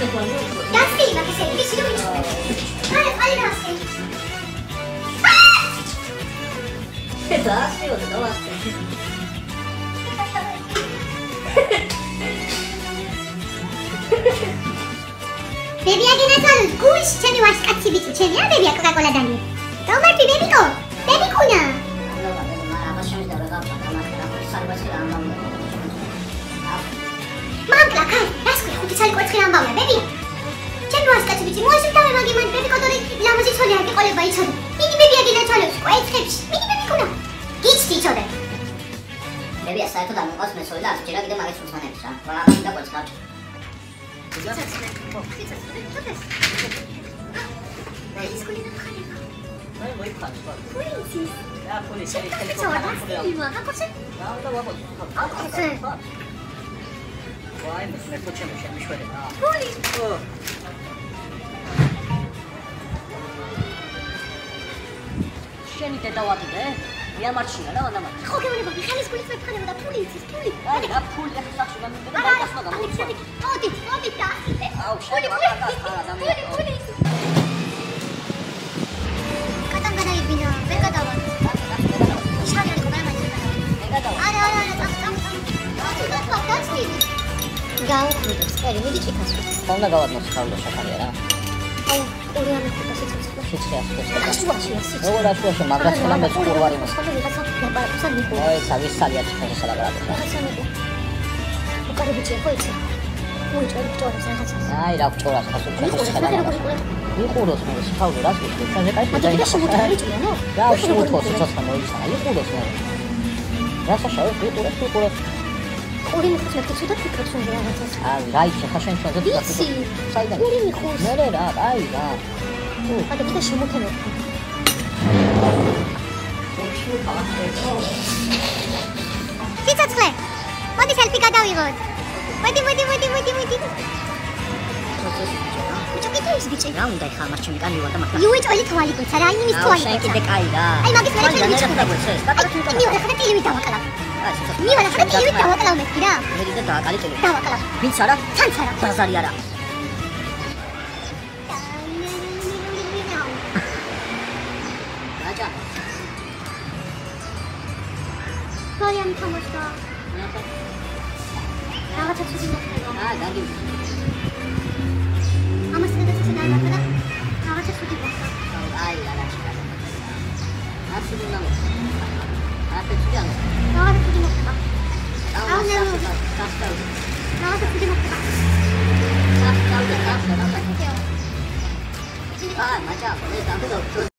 Dasty, like I said, this is doing it. I Dasty. Dasty or no Dasty? Baby, I can tell you, good chemi was activity chemi, baby, Coca-Cola Dani. Don't let me, baby, go. Baby, kuna. Mom, Claka, that's good. Who tell you what's going on, baby? Chemi was activity. More than time, I'm going to baby, go to the Lamazi Solia, the olive by each other. Mini baby, I can tell you, great tips. Mini baby, kuna. Teach each other. Baby, I started on the cosmos, so last, you know, the market was one extra. Well, I think that was not. يا مارشينا لا ولا ما خوكي ولا بابي خلي سكولي في بخانه ولا بوليس بولي هذه لا بول يا اخي صاحبي من انا فاضي تعال او شيء بولي كتم بنا يبينا بقدر مش هذا اللي كمان ما يجي Gao krudos, vidi čikasu. Onda ga odnos stavljaš na karijera. Aj, urijane kuda se čustva. Šitske, Rašuaši. Ovo rašuaši, magrat se nam već kurvarimo. Sad mi kuda. Oj, sad vi saljači, kaže sada vrati. Sad mi kuda. Ukare biće, hojice. Ujiče, pčora, se nehaća. Aj, da pčora, sa su čeho se kada vrati. I kudos smo se stavlju različiti, kaže kaj smo zajedno. A to ti biš mu no? Ja už to se čas nam ulica, i kudos smo. Ja sa šao, i kudos. ორივე ხუთი მექცე და ფიქრობ რაღაცას. გაიჩე ხაშენ ჩვენზე და საიდან? ორივე ხუთი. მე რა, აი რა. და კიდე შემოთემე. ციცოცხლე. მოდი სელფი გადავიღოთ. მოდი. ბიჭო, კიდე ის ბიჭი. რა უნდა ეხა მას ჩემი კანი ვარ და მაგას. იუი ჭოლი თვალი გოცა რა, იმის თვალი. შენ კიდე კაი რა. აი მაგის მე ჩემი ჭოლი. მივა ხა ტილივი დავაკლა. მივა ხა ტილივი დავაკლა მეთქი რა. მე და დააკალი ტილივი. დავაკლა. ვინც არა? თანც არა. ბაზარი არა. რაჯა. როიან თამაშდა. რაღაცა ცუდი მოხდა. დაგი. ამას გადაცეცე დაიბადა. რაღაცა ცუდი მოხდა. აი რა ჩქარა. ასე უნდა მოხდა. ასე ცუდი არა. რაღაცა ცუდი მოხდა. რაღაცა ცუდი მოხდა. მაჭა, მე დამბედო.